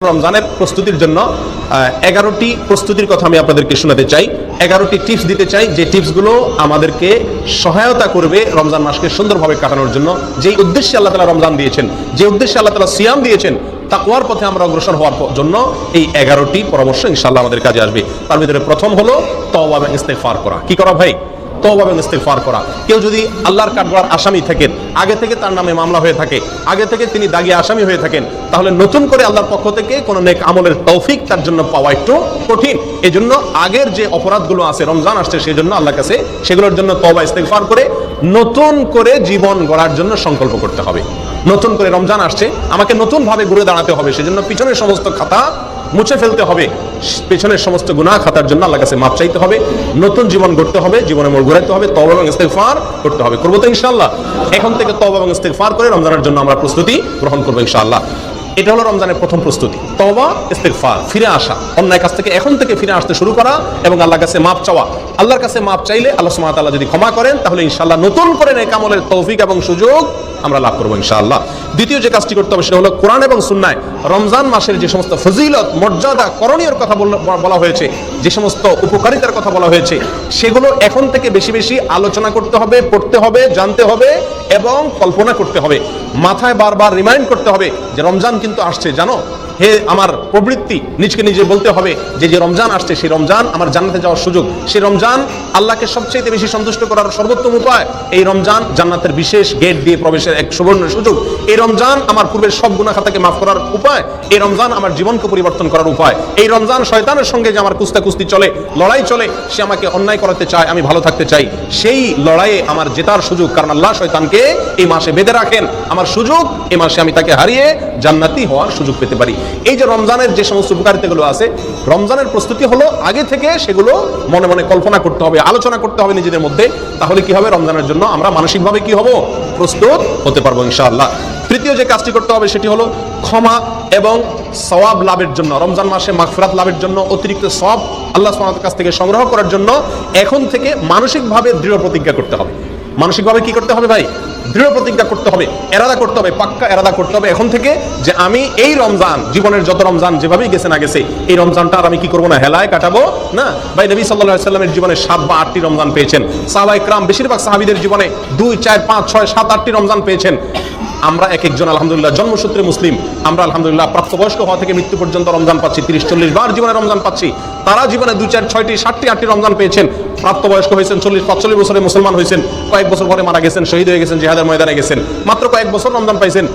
রমজানের প্রস্তুতির জন্য 11টি প্রস্তুতির কথা আমি আপনাদেরকে শোনাতে চাই। 11টি টিপস দিতে চাই, যে টিপসগুলো আমাদেরকে সহায়তা করবে রমজান মাসকে সুন্দরভাবে কাটানোর জন্য। যেই উদ্দেশ্যে আল্লাহ তাআলা রমজান দিয়েছেন, যে উদ্দেশ্যে আল্লাহ তাআলা সিয়াম দিয়েছেন, তাকওয়ার পথে আমরা অগ্রসর হওয়ার জন্য এই 11টি পরামর্শ ইনশাআল্লাহ আমাদের কাজে আসবে। তার ভিতরে প্রথম হলো তওবা এবং ইস্তেগফার করা। কি করা ভাই? তওবা এবং ইস্তেগফার করা। কেউ যদি আল্লাহর কাঠগড়ার আসামি থাকেন, আগে থেকে তার নামে মামলা হয়ে থাকে, আগে থেকে তিনি দাগী আসামি হয়ে থাকেন, তাহলে নতুন করে আল্লাহর পক্ষ থেকে কোনো নেক আমলের তৌফিক তার জন্য পাওয়া একটু কঠিন। এজন্য আগের যে অপরাধগুলো আছে, রমজান আসছে সেই জন্য আল্লাহর কাছে সেগুলোর জন্য তওবা ইস্তেগফার করে নতুন করে জীবন গড়ার জন্য সংকল্প করতে হবে। নতুন করে রমজান আসছে, আমাকে নতুন ভাবে ঘুরে দাঁড়াতে হবে, সেজন্য পিছনের সমস্ত খাতা মুছে ফেলতে হবে, পেছনের সমস্ত গুনাহ খাতার জন্য আল্লাহর কাছে মাপ চাইতে হবে, নতুন জীবন গড়তে হবে, জীবনে মোড় ঘুরাইতে হবে, তওবা এবং ইস্তেগফার করতে হবে। করবো তো ইনশাআল্লাহ? এখন থেকে তওবা এবং ইস্তেগফার করে রমজানের জন্য আমরা প্রস্তুতি গ্রহণ করবো ইনশাআল্লাহ। এটা হলো রমজানের প্রথম প্রস্তুতি, তওবা ইস্তেগফার, ফিরে আসা, অন্যায় কাছ থেকে এখন থেকে ফিরে আসতে শুরু করা এবং আল্লাহর কাছে মাপ চাওয়া। আল্লাহর কাছে মাপ চাইলে আল্লাহ সুবহানাহু ওয়া তাআলা যদি ক্ষমা করেন, তাহলে ইনশাআল্লাহ নতুন করে নেক আমলের তৌফিক এবং সুযোগ আমরা লাভ করবো ইনশাআল্লাহ। দ্বিতীয় যে কাজটি করতে হবে সেটা হলো কোরআন এবং সুন্নাহ রমজান মাসের যে সমস্ত ফজিলত, মর্যাদা, করণীয়র কথা বলা হয়েছে, যে সমস্ত উপকারিতার কথা বলা হয়েছে, সেগুলো এখন থেকে বেশি বেশি আলোচনা করতে হবে, পড়তে হবে, জানতে হবে এবং কল্পনা করতে হবে। মাথায় বারবার রিমাইন্ড করতে হবে যে রমজান কিন্তু আসছে, জানো। হে আমার প্রবৃত্তি, নিজকে নিজে বলতে হবে যে যে রমজান আসছে সেই রমজান আমার জান্নাতে যাওয়ার সুযোগ, সেই রমজান আল্লাহকে সবচেয়ে বেশি সন্তুষ্ট করার সর্বোত্তম উপায়, এই রমজান জান্নাতের বিশেষ গেট দিয়ে প্রবেশের এক সুবর্ণ সুযোগ, এই রমজান আমার পূর্বের সব গুনাহ খাতাকে মাফ করার উপায়, এই রমজান আমার জীবনকে পরিবর্তন করার উপায়, এই রমজান শয়তানের সঙ্গে যে আমার কুস্তাকুস্তি চলে, লড়াই চলে, সে আমাকে অন্যায় করাতে চায়, আমি ভালো থাকতে চাই, সেই লড়াইয়ে আমার জেতার সুযোগ, কারণ আল্লাহ শয়তানকে এই মাসে বেঁধে রাখেন, আমার সুযোগ এই মাসে আমি তাকে হারিয়ে জান্নাতি হওয়ার সুযোগ পেতে পারি। এই যে রমজানের যে সমস্ত উপকারিতাগুলো আছে, রমজানের প্রস্তুতি হলো আগে থেকে সেগুলো মনে মনে কল্পনা করতে হবে, আলোচনা করতে হবে নিজেদের মধ্যে। তাহলে কি হবে? রমজানের জন্য আমরা মানসিকভাবে কি হব? প্রস্তুত হতে পারবো ইনশাআল্লাহ। তৃতীয় যে কাজটি করতে হবে সেটি হলো ক্ষমা এবং সওয়াব লাভের জন্য, রমজান মাসে মাগফিরাত লাভের জন্য, অতিরিক্ত সওয়াব আল্লাহ সুবহানাহু ওয়া তাআলার কাছ থেকে সংগ্রহ করার জন্য এখন থেকে মানসিকভাবে দৃঢ় প্রতিজ্ঞা করতে হবে। মানসিকভাবে কি করতে হবে ভাই? দৃঢ় প্রতিজ্ঞা করতে হবে, এরাদা করতে হবে, পাক্কা এরাদা করতে হবে এখন থেকে যে আমি এই রমজান, জীবনের যত রমজান যেভাবেই গেছে না গেছে, এই রমজানটা আর আমি কি করবো না, হেলায় কাটাবো না। ভাই নবী সাল্লাল্লাহু আলাইহি সাল্লামের জীবনে 7 বা 8টি রমজান পেয়েছেন, সাহাবায়ে কেরাম বেশিরভাগ সাহাবীদের জীবনে 2, 4, 5, 6, 7, 8টি রমজান পেয়েছেন। আমরা এক একজন আলহামদুলিল্লাহ জন্মসূত্রে মুসলিম, আমরা আলহামদুলিল্লাহ প্রাপ্তবয়স্ক হওয়া থেকে মৃত্যু পর্যন্ত রমজান পাচ্ছি, 30-40 বার জীবনে রমজান পাচ্ছি। তারা জীবনে 2, 4, 6টি, 7টি, 8টি রমজান পেয়েছেন, প্রাপ্তবয়স্ক হয়েছেন, 40-45 বছরে মুসলমান হয়েছেন, কয়েক বছর পরে মারা গেছেন, শহীদ হয়ে গেছেন, জিহাদের ময়দানে গেছেন, মাত্র কয়েক বছর রমজান পাইছেন।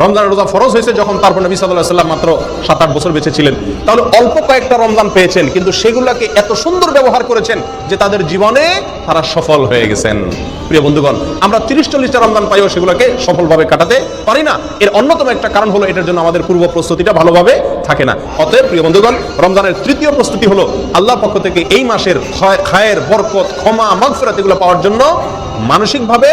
রমজানের রোজা ফরজ হয়েছে যখন, তারপর নবী সাল্লাল্লাহু আলাইহি ওয়াসাল্লাম মাত্র 7-8 বছর বেঁচে ছিলেন। তাহলে অল্প কয়েকটা রমজান পেয়েছেন, কিন্তু সেগুলোকে এত সুন্দর ব্যবহার করেছেন যে তাদের জীবনে তারা সফল হয়ে গেছেন। প্রিয় বন্ধুগণ, আমরা 30-40টা রমজান পাইও সেগুলোকে সফলভাবে কাটাতে পারি না। এর অন্যতম একটা কারণ হলো এটার জন্য আমাদের পূর্ব প্রস্তুতিটা ভালোভাবে থাকে না। অতএব প্রিয় বন্ধুগণ, রমজানের তৃতীয় প্রস্তুতি হলো আল্লাহর পক্ষ থেকে এই মাসের খায়ের, বরকত, ক্ষমা, মাগফিরাত এগুলো পাওয়ার জন্য মানসিকভাবে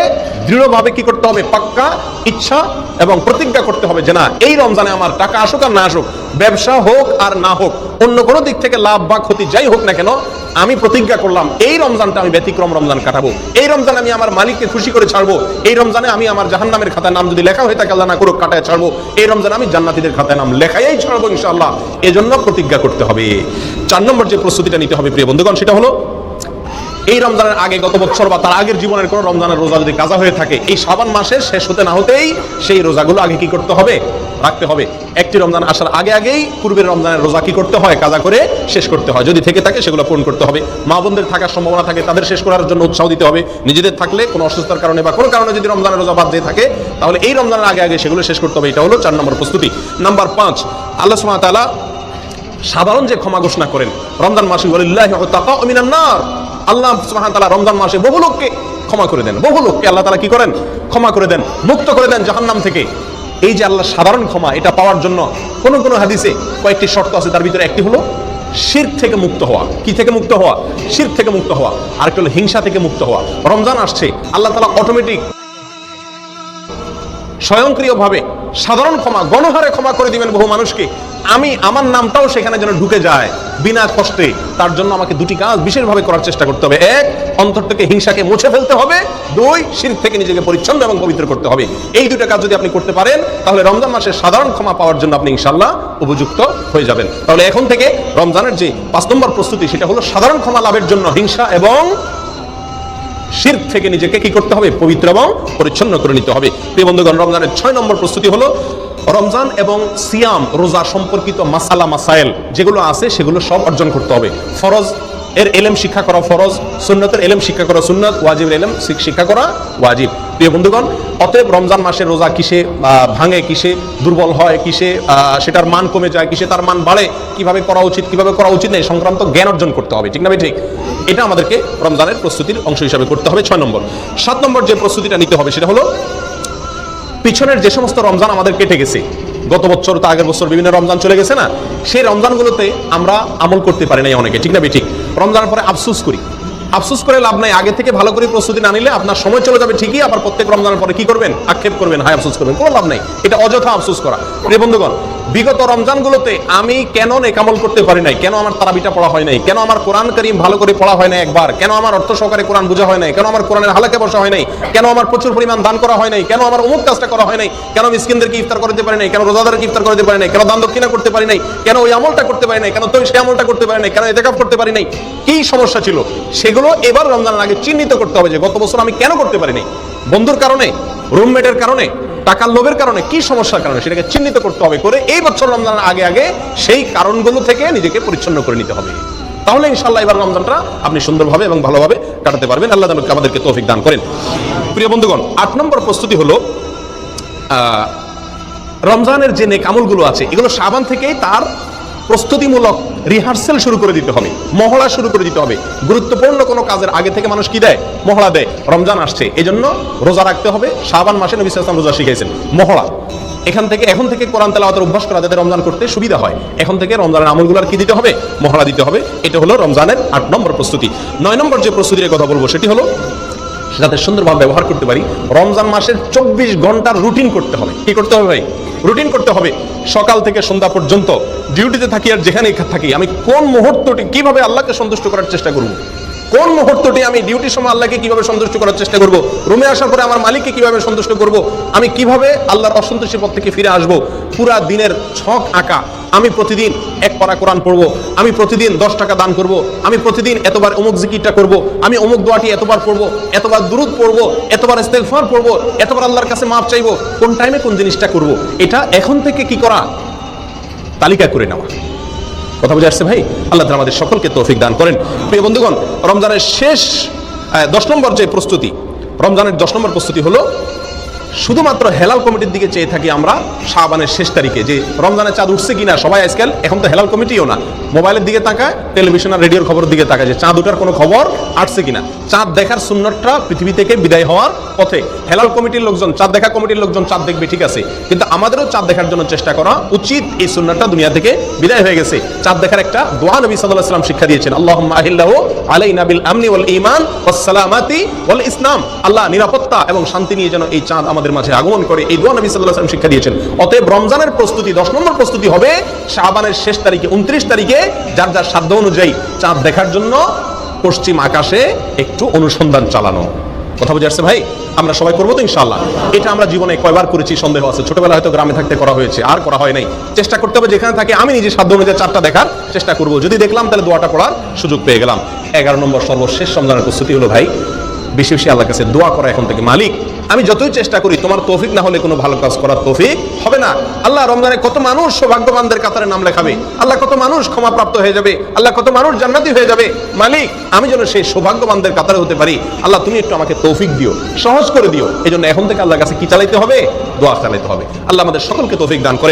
দৃঢ়ভাবে কি করতে হবে? পাক্কা ইচ্ছা এবং প্রতিজ্ঞা করতে হবে যে না, এই রমজানে আমার টাকা আসুক আর না আসুক, ব্যবসা হোক আর না হোক, অন্য কোনো দিক থেকে লাভ বা ক্ষতি যাই হোক না কেন, আমি প্রতিজ্ঞা করলাম এই রমজানটা আমি ব্যতিক্রম রমজান কাটাবো, এই রমজানে আমি আমার মালিককে খুশি করে ছাড়বো, এই রমজানে আমি আমার জাহান্নামের খাতায় নাম যদি লেখা হয়ে থাকে আল্লাহ না করুক কাটায় ছাড়বো, এই রমজানে আমি জান্নাতীদের খাতায় নাম লেখাই ছাড়বো ইনশাআল্লাহ। এজন্য প্রতিজ্ঞা করতে হবে। 4 নম্বর যে প্রস্তুতিটা নিতে হবে প্রিয় বন্ধুগণ, সেটা হলো এই রমজানের আগে, গত বছর বা তার আগের জীবনের কোনো রমজানের রোজা যদি কাজা হয়ে থাকে, এই শাবান মাসের শেষ হতে না হতেই সেই রোজাগুলো আগে কি করতে হবে? রাখতে হবে। একটি রমজান আসার আগে আগেই পূর্বের রমজানের রোজা কি করতে হয়? কাজা করে শেষ করতে হয়। যদি থেকে থাকে সেগুলো পূরণ করতে হবে। মা বোনদের থাকার সম্ভাবনা থাকে, তাদের শেষ করার জন্য উৎসাহ দিতে হবে। নিজেদের থাকলে কোনো অসুস্থতার কারণে বা কোনো কারণে যদি রমজানের রোজা বাদ দিয়ে থাকে, তাহলে এই রমজানের আগে আগে সেগুলো শেষ করতে হবে। এটা হলো 4 নম্বর প্রস্তুতি। নাম্বার 5, আল্লাহ সুবহানাহু ওয়া তাআলা সাধারণ যে ক্ষমা ঘোষণা করেন রমজান মাসে, ওয়ালিল্লাহি উতাকাউ মিনান নার, আল্লাহ সুবহানাহু ওয়া তাআলা রমজান মাসে বহু লোককে ক্ষমা করে দেন, বহু লোককে আল্লাহ তাআলা কি করেন? ক্ষমা করে দেন, মুক্ত করে দেন জাহান্নাম থেকে। এই যে আল্লাহ সাধারণ ক্ষমা, এটা পাওয়ার জন্য কোন কোন হাদিসে কয়েকটি শর্ত আছে, তার ভিতরে একটি হলো শিরক থেকে মুক্ত হওয়া। কি থেকে মুক্ত হওয়া? শিরক থেকে মুক্ত হওয়া। আরেকটা হলো হিংসা থেকে মুক্ত হওয়া। রমজান আসছে, আল্লাহ তাআলা অটোমেটিক স্বয়ংক্রিয়ভাবে সাধারণ ক্ষমা, গণহারে ক্ষমা করে দিবেন বহু মানুষকে। আমি আমার নামটাও সেখানে যেন ঢুকে যায় বিনা কষ্টে, তার জন্য আমাকে দুটি কাজ বিশেষভাবে করার চেষ্টা করতে হবে। এক, অন্তর থেকে হিংসাকে মুছে ফেলতে হবে। দুই, শিরক থেকে নিজেকে পরিচ্ছন্ন এবং পবিত্র করতে হবে। এই দুটো কাজ যদি আপনি করতে পারেন, তাহলে রমজান মাসের সাধারণ ক্ষমা পাওয়ার জন্য আপনি ইনশাআল্লাহ উপযুক্ত হয়ে যাবেন। তাহলে এখন থেকে রমজানের যে 5 নম্বর প্রস্তুতি, সেটা হলো সাধারণ ক্ষমা লাভের জন্য হিংসা এবং শিরক থেকে নিজেকে কি করতে হবে? পবিত্র এবং পরিচ্ছন্ন করে নিতে হবে। প্রিয় বন্ধুগণ, রমজানের 6 নম্বর প্রস্তুতি হলো রমজান এবং সিয়াম, রোজা সম্পর্কিত মাসালা মাসাইল যেগুলো আছে সেগুলো সব অর্জন করতে হবে। ফরজ এর এলেম শিক্ষা করা ফরজ, সুন্নতের এলেম শিক্ষা করা সুন্নত, ওয়াজিবের এলেম শিক্ষা করা ওয়াজিব। প্রিয় বন্ধুগণ, অতএব রমজান মাসের রোজা কিসে ভাঙে, কিসে দুর্বল হয়, কিসে সেটার মান কমে যায়, কিসে তার মান বাড়ে, কিভাবে করা উচিত কিভাবে করা উচিত নেই সংক্রান্ত জ্ঞান অর্জন করতে হবে। ঠিক না ভাই? ঠিক। এটা আমাদেরকে রমজানের প্রস্তুতির অংশ হিসাবে করতে হবে। 6 নম্বর। 7 নম্বর যে প্রস্তুতিটা নিতে হবে সেটা হলো পিছনের যে সমস্ত রমজান আমাদের কেটে গেছে, গত বছর তো আগের বছর বিভিন্ন রমজান চলে গেছে না, সেই রমজানগুলোতে আমরা আমল করতে পারি নাই অনেকে। ঠিক না ভাই? ঠিক। রমজানের পরে আফসোস করি, আফসোস করে লাভ নাই। আগে থেকে ভালো করে প্রস্তুতি না নিলে আপনার সময় চলে যাবে ঠিকই, আবার প্রত্যেক রমজানের পরে কি করবেন? আক্ষেপ করবেন, হায় আফসোস করবেন, কোনো লাভ নাই। এটা অযথা আফসোস করা। প্রিয় বন্ধুগণ, বিগত রমজানগুলোতে আমি কেন নেকামল করতে পারি নাই? কেন আমার তারাবিটা পড়া হয় নাই? কেন আমার কোরআন কারীম ভালো করে পড়া হয় নাই একবার? কেন আমার অর্থ সহকারে কোরআন বোঝা হয় নাই? কেন আমার কোরআনের হালাকে বসা হয় নাই? কেন আমার প্রচুর পরিমাণ দান করা হয় নাই? কেন আমার অমুক কাজটা করা হয় নাই? কেন মিসকিনদেরকে ইফতার করতে পারি নাই? কেন রোজাদারকে ইফতার করতে পারি নাই? কেন দান দক্ষিণা করতে পারি নাই? কেন ওই আমলটা করতে পারি নাই? কেন তো সেই আমলটা করতে পারি নাই? কেন ইতিকাফ করতে পারি নাই? কি সমস্যা ছিল সেগুলো এবার রমজানের আগে চিহ্নিত করতে হবে যে গত বছর আমি কেন করতে পারি নাই। বন্ধুর কারণে, রুমমেটের কারণে, টাকার লোভের কারণে, কি সমস্যার কারণে, সেটাকে চিহ্নিত করতে হবে। করে এই বছর রমজানের আগে আগে সেই কারণগুলো থেকে নিজেকে পরিচ্ছন্ন করে নিতে হবে। তাহলে ইনশাআল্লাহ এবার রমজানটা আপনি সুন্দরভাবে এবং ভালোভাবে কাটাতে পারবেন। আল্লাহ আমাদেরকে তৌফিক দান করেন। প্রিয় বন্ধুগণ, 8 নম্বর প্রস্তুতি হলো রমজানের যে নেক আমলগুলো আছে এগুলো শাবান থেকেই তার প্রস্তুতিমূলক রিহার্সেল শুরু করে দিতে হবে, মহড়া শুরু করে দিতে হবে। গুরুত্বপূর্ণ কোনো কাজের আগে থেকে মানুষ কি দেয়? মহড়া দেয়। রমজান আসছে, এই জন্য রোজা রাখতে হবে। শাবান মাসে নবী সাল্লাল্লাহু আলাইহি ওয়াসাল্লাম রোজা শিখিয়েছেন। মহড়া এখন থেকে কোরআন তেলাওয়াতের অভ্যাস করা যাতে রমজান করতে সুবিধা হয়, এখন থেকে রমজানের আমলগুলোর কি দিতে হবে? মহড়া দিতে হবে। এটা হলো রমজানের 8 নম্বর প্রস্তুতি। 9 নম্বর যে প্রস্তুতির কথা বলবো সেটি হলো যাতে সুন্দরভাবে ব্যবহার করতে পারি, রমজান মাসের 24 ঘন্টার রুটিন করতে হবে। কি করতে হবে ভাই? রুটিন করতে হবে। সকাল থেকে সন্ধ্যা পর্যন্ত ডিউটিতে থাকি আর যেখানেই থাকি, আমি কোন মুহূর্তটি কিভাবে আল্লাহকে সন্তুষ্ট করার চেষ্টা করব, কোন মুহূর্তটি আমি ডিউটির সময় আল্লাহকে কিভাবে সন্তুষ্ট করার চেষ্টা করব, রুমে আসার পরে আমার মালিককে কিভাবে সন্তুষ্ট করব, আমি কিভাবে আল্লাহর অসন্তুষ্টির পথ থেকে ফিরে আসব, পুরা দিনের ছক আঁকা। আমি প্রতিদিন 1 পারা কোরআন পড়বো, আমি প্রতিদিন 10 টাকা দান করব, আমি প্রতিদিন এতবার অমুক জিকিরটা করব, আমি অমুক দোয়াটি এতবার পড়বো, এতবার দুরূদ পড়বো, এতবার ইস্তেগফার পড়বো, এতবার আল্লাহর কাছে মাফ চাইবো, কোন টাইমে কোন জিনিসটা করব। এটা এখন থেকে কি করা? তালিকা করে নেওয়া। কথা বুঝে আসছে ভাই? আল্লাহ তাআলা আমাদের সকলকে তৌফিক দান করেন। প্রিয় বন্ধুগণ, রমজানের শেষ 10 নম্বর যে প্রস্তুতি, রমজানের 10 নম্বর প্রস্তুতি হলো শুধুমাত্র হেলাল কমিটির দিকে চেয়ে থাকি আমরা শাবানের শেষ তারিখে যে রমজানের চাঁদ উঠছে কিনা। সবাই আজকাল এখন তো হেলাল কমিটিও না, মোবাইলের দিকে তাকায়, টেলিভিশন আর রেডিওর খবরের দিকে তাকায় যে চাঁদ উঠার কোনো খবর আসছে কিনা। চাঁদ দেখার সুন্নতটা পৃথিবী থেকে বিদায় হওয়ার পথে। হেলাল কমিটির লোকজন, চাঁদ দেখা কমিটির লোকজন চাঁদ দেখবে, ঠিক আছে, কিন্তু আমাদেরও চাঁদ দেখার জন্য চেষ্টা করা উচিত। এই সুন্নতটা দুনিয়া থেকে বিদায় হয়ে গেছে। চাঁদ দেখার একটা দোয়া নবী সাল্লাল্লাহু আলাইহি ওয়াসাল্লাম শিক্ষা দিয়েছেন, আল্লাহুম্মা আহিল্লাহু আলাইনা বিল আমনি ওয়াল ঈমান ওয়াস সালামাতি ওয়াল ইসলাম। আল্লাহ নিরাপত্তা এবং শান্তি নিয়ে যেন এই চাঁদ আমাদের মাঝে আগমন করে, এই দোয়া নবী সাল্লাল্লাহু আলাইহি ওয়াসাল্লাম শিক্ষা দিয়েছেন। অতএব রমজানের প্রস্তুতি 10 নম্বর প্রস্তুতি হবে শাবানের শেষ তারিখে 29 তারিখে যার যার সাধ্য অনুযায়ী চাঁদ দেখার জন্য পশ্চিম আকাশে একটু অনুসন্ধান চালানো। কথা বুঝে আসছে ভাই? আমরা সবাই করবো তো ইনশাআল্লাহ। এটা আমরা জীবনে কয়বার করেছি সন্দেহ আছে। ছোটবেলা হয়তো গ্রামে থাকতে করা হয়েছে, আর করা হয় নাই। চেষ্টা করতে হবে যেখানে থাকে আমি নিজে সাধ্য অনুযায়ী চাঁদটা দেখার চেষ্টা করব। যদি দেখলাম তাহলে দোয়াটা পড়ার সুযোগ পেয়ে গেলাম। 11 নম্বর সর্বশেষ রমজানের প্রস্তুতি হলো ভাই বেশি বেশি আল্লাহর কাছে দোয়া করা এখন থেকে। মালিক, আমি যতই চেষ্টা করি তোমার তৌফিক না হলে কোনো ভালো কাজ করার তৌফিক হবে না। আল্লাহ, রমজানে কত মানুষ সৌভাগ্যবানদের কাতারে নাম লেখাবে, আল্লাহ কত মানুষ ক্ষমাপ্রাপ্ত হয়ে যাবে, আল্লাহ কত মানুষ জান্নাতি হয়ে যাবে। মালিক, আমি যেন সেই সৌভাগ্যবানদের কাতারে হতে পারি। আল্লাহ, তুমি একটু আমাকে তৌফিক দিও, সহজ করে দিও। এই জন্য এখন থেকে আল্লাহর কাছে কি চালাইতে হবে? দোয়া চালাইতে হবে। আল্লাহ আমাদের সকলকে তৌফিক দান করেন।